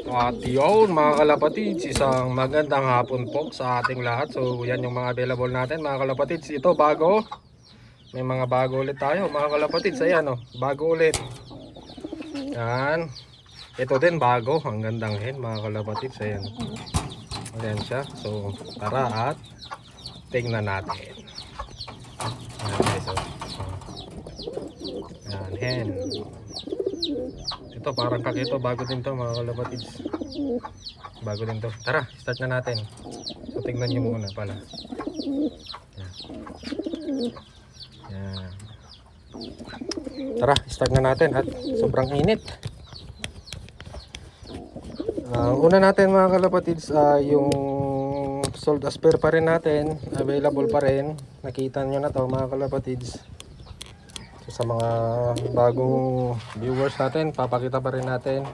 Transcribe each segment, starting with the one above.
At yun mga kalapatids, isang magandang hapon po sa ating lahat. So yan yung mga available natin mga kalapatids. Ito bago, may mga bago ulit tayo mga kalapatids. Ayan o, bago ulit. Yan. Ito din bago, ang gandang hen mga kalapatids. Ayan. Ayan siya. So tara at tingnan natin. Ayan guys o. Ayan hen. Ito parang kakito, bago din to mga kalapatids. Bago din to. Tara, start na natin. So tingnan nyo muna pala. Yan. Yan. Tara, start na natin at sobrang init. Una natin mga kalapatids, yung sold as per pa rin natin. Available pa rin. Nakita nyo na to mga kalapatids. So, sa mga bagong viewers natin, papakita pa rin natin.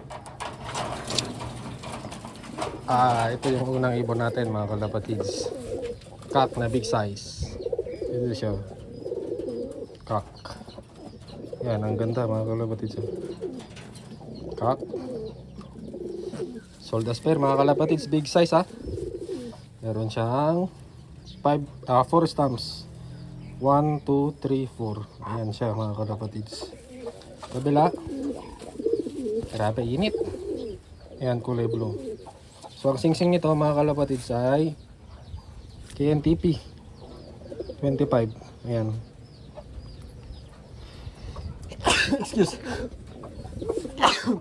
Ito yung unang ibon natin mga kalapatids. Cock na big size. Ito siya. Cock. Yan, ang ganda mga kalapatids. Cock. Sold as pair mga kalapatids, big size ha. Meron siyang 4 stamps. 1, 2, 3, 4. Ayan siya mga kalapatids. Kabila. Grabe init. Ayan, kulay blue. So ang singsing nito mga kalapatids ay KNTP 25. Ayan. Excuse.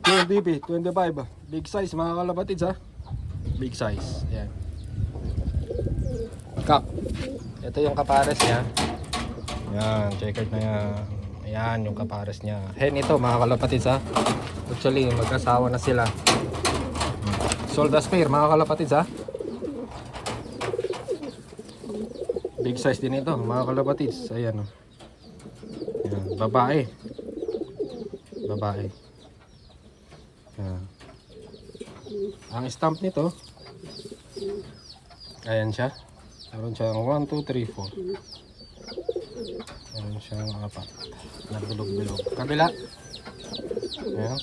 KNTP 25. Big size mga kalapatids ha. Big size. Ayan. Cup. Ito yung kapares niya. Ayan, checkered na yan. Ayan yung kapares niya. Hen ito mga kalapatids ha. Actually mag-asawa na sila. Sold as pair mga kalapatids ha. Big size din ito mga kalapatids. Ayan o. Ayan, babae. Babae. Ayan. Ang stamp nito, ayan siya. Meron siyang 1, 2, 3, 4. Meron siyang 4. Nagbilog-bilog. Kabila. Ayan.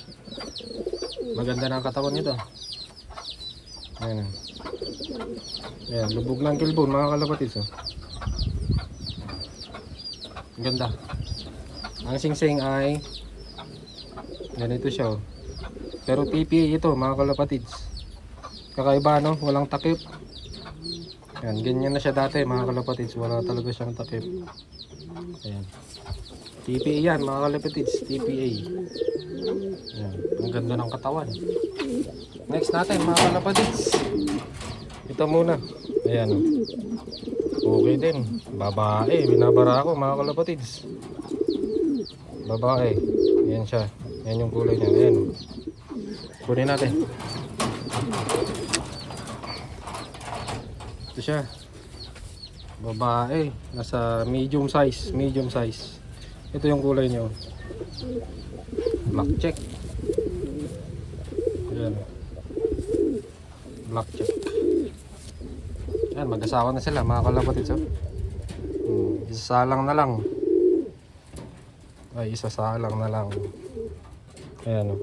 Maganda na ang katawan nito. Ayan. Ayan, lubog ng kilbone mga kalapatids. Ang ganda. Ang singsing ay ganito siya. Pero TPA ito mga kalapatids. Kakaiba no, walang takip. Ayan, ganyan na siya dati mga kalapatids. Wala talaga siyang takip. Ayan. TPA yan mga kalapatids. TPA. Ayan, ang ganda ng katawan. Next natin mga kalapatids. Ito muna. Ayan. Okay din. Babae. Binabara ako mga kalapatids. Babae. Ayan siya. Ayan yung kulay niya. Ayan. Kunin natin. Ito siya. Babae. Nasa medium size. Medium size. Ito yung kulay niya. Black check. Ayan. Black check. Ayan, mag-asawa na sila mga kalapatids. Isasalang na lang. Ay, isasalang na lang. Ayan o.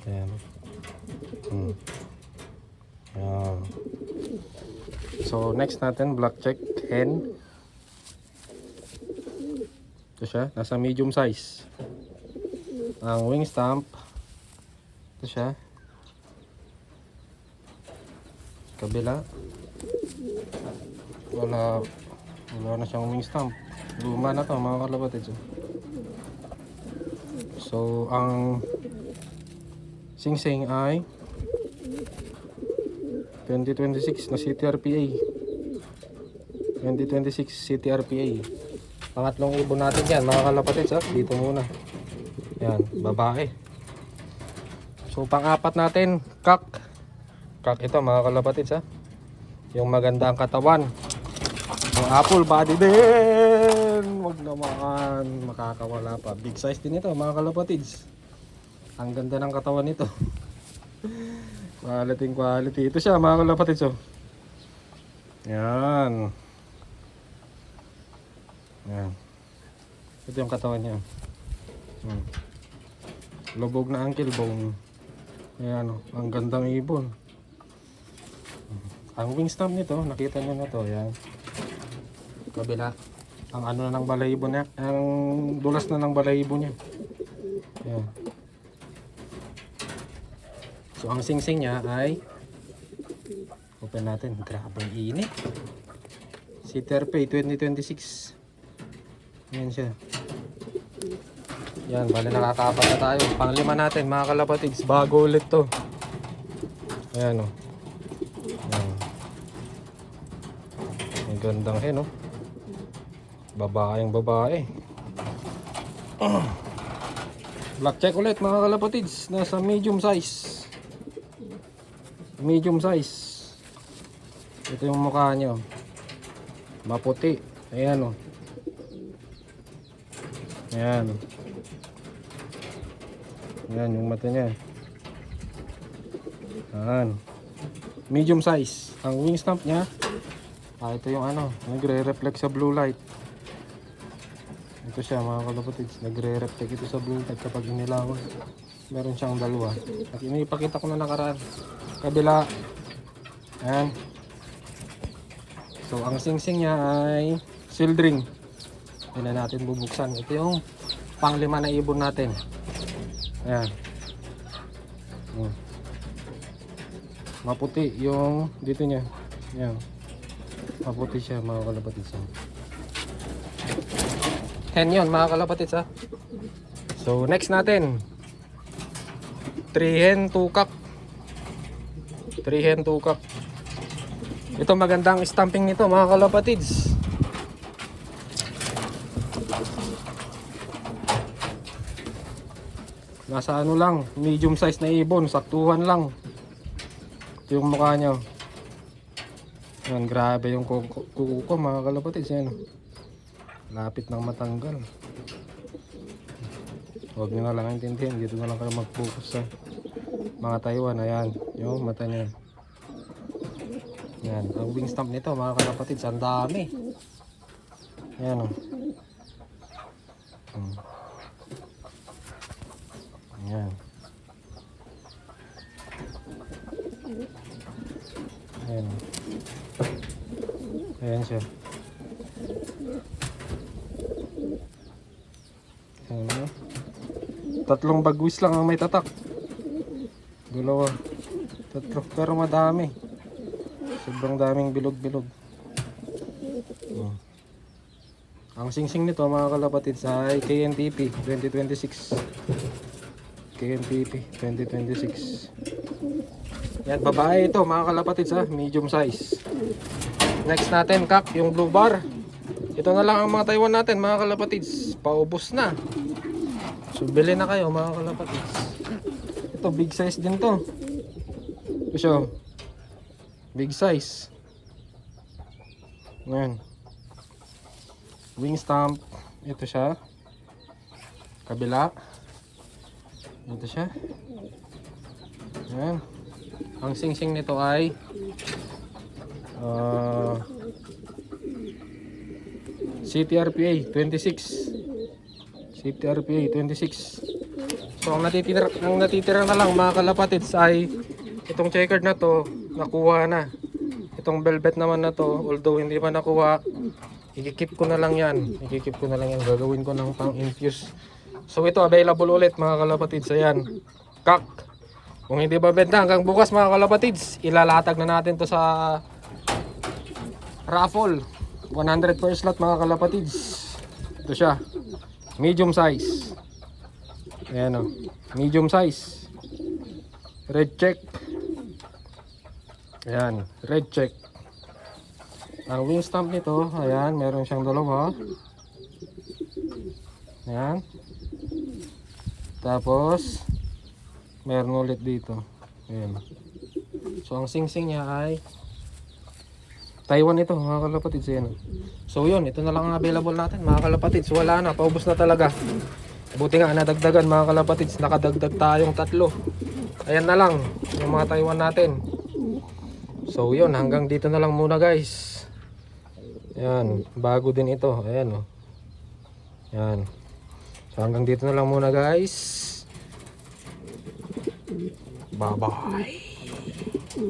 Ayan. Ayan. So next natin, black check hen. Ito siya, nasa medium size. Ang wing stamp. Ito siya. Kabila. Wala na siyang wing stamp. Luma na to mga kalapatids. So ang singsing ay 2026 na CTRPA. 2026 CTRPA. Pangatlong ibon natin yan mga kalapatids ha. Dito muna. Yan, babae. So pang-apat natin, cock. Cock ito mga kalapatids ha. Yung maganda ang katawan. Yung apple body din. Wag naman makakawala pa. Big size din ito mga kalapatids. Ang ganda ng katawan nito. Quality. Ito siya mga kalapatids. Yan. Yan. Ito yung katawan niya. Lubog na ankle bone. Ayan o, ang gandang ibon. Ang wing stump nito, nakita nyo na to, ayan. Kabila. Ang ano na ng balahibo niya, ang dulas na ng balahibo niya. Ayan. So ang singsing niya ay, open natin, grabe ang init. CTRP 2026. Ayan siya. Yan, bali nakakapat na tayo. Panglima natin mga kalapatids, bago ulit to. Ayan o. Ayan. Ang gandang hen o. Babaeng babae. Black check ulit mga kalapatids. Nasa medium size. Medium size. Ito yung mukha niya. Maputi. Ayan o. Ayan. Ayan yung mata niya. Ayan. Medium size. Ang wing stump niya. Ito yung ano. Nagre-reflect sa blue light. Ito siya mga kalapatids. Nagre-reflect ito sa blue light kapag inilawan. Meron siyang dalawa. At ipakita ko na nakaraan. Kabila. Ayan. So ang singsing niya ay sealed ring. Hindi na natin bubuksan. Ito yung panglima na ibon natin. Ayan. Maputi yung dito niya. Ayan. Maputi siya mga kalapatids. Hen yun mga kalapatids ha. So next natin. 3 hen 2 cock. 3 hen 2 cock. Ito magandang stamping nito mga kalapatids. Nasa ano lang, medium size na ibon, saktuhan lang. Ito yung mukha niya. Yan, grabe yung kuko ko mga kalapatids. Yan. Lapit ng matanggal. Huwag nyo nga lang intindihin, dito na lang kayo mag-focus sa mga Taiwan. Ayan, yung mata niya. Yan, ang wing stump nito mga kalapatids, ang dami. Ayan o. Ayan. Ayan. Ayan siya. Ayan. Tatlong bagwis lang ang may tatak. Dalawa. Tatlo. Pero madami. Sobrang daming bilog-bilog. Ang singsing nito mga kalapatids ay KNTP 2026. KNTP 2026. Yan, babae ito mga kalapatids ha, medium size. Next natin kak, yung blue bar. Ito na lang ang mga Taiwan natin mga kalapatids. Paubos na. So bili na kayo mga kalapatids. Ito big size din to. Ito siya. Big size. Ngayon. Wing stump. Ito siya. Kabila. Ito siya. Ayan. Ang singsing nito ay CTRPA 26. CTRPA 26. So ang natitira na lang mga kalapatids ay itong checkered na to, nakuha na. Itong velvet naman na to, although hindi pa nakuha, ikikip ko na lang yan. Ikikip ko na lang yan. Gagawin ko ng pang-infuse. So ito available ulit mga kalapatids. Ayan. Kak. Kung hindi ba benta hanggang bukas mga kalapatids, ilalatag na natin to sa raffle. 100 per slot mga kalapatids. Ito siya. Medium size. Ayan o. Medium size. Red check. Ayan. Red check. Ang wing stump nito, ayan, meron siyang dalawa. Ayan. Tapos meron ulit dito. Ayan. So ang singsing niya ay Taiwan ito mga kalapatids. Ayan. So yun, ito na lang ang available natin mga kalapatids. Wala na, paubos na talaga. Buti nga nadagdagan mga kalapatids. Nakadagdag tayong 3. Ayan na lang yung mga Taiwan natin. So yun, hanggang dito na lang muna guys. Ayan, bago din ito. Ayan o. Ayan. So hanggang dito na lang muna guys. Bye-bye.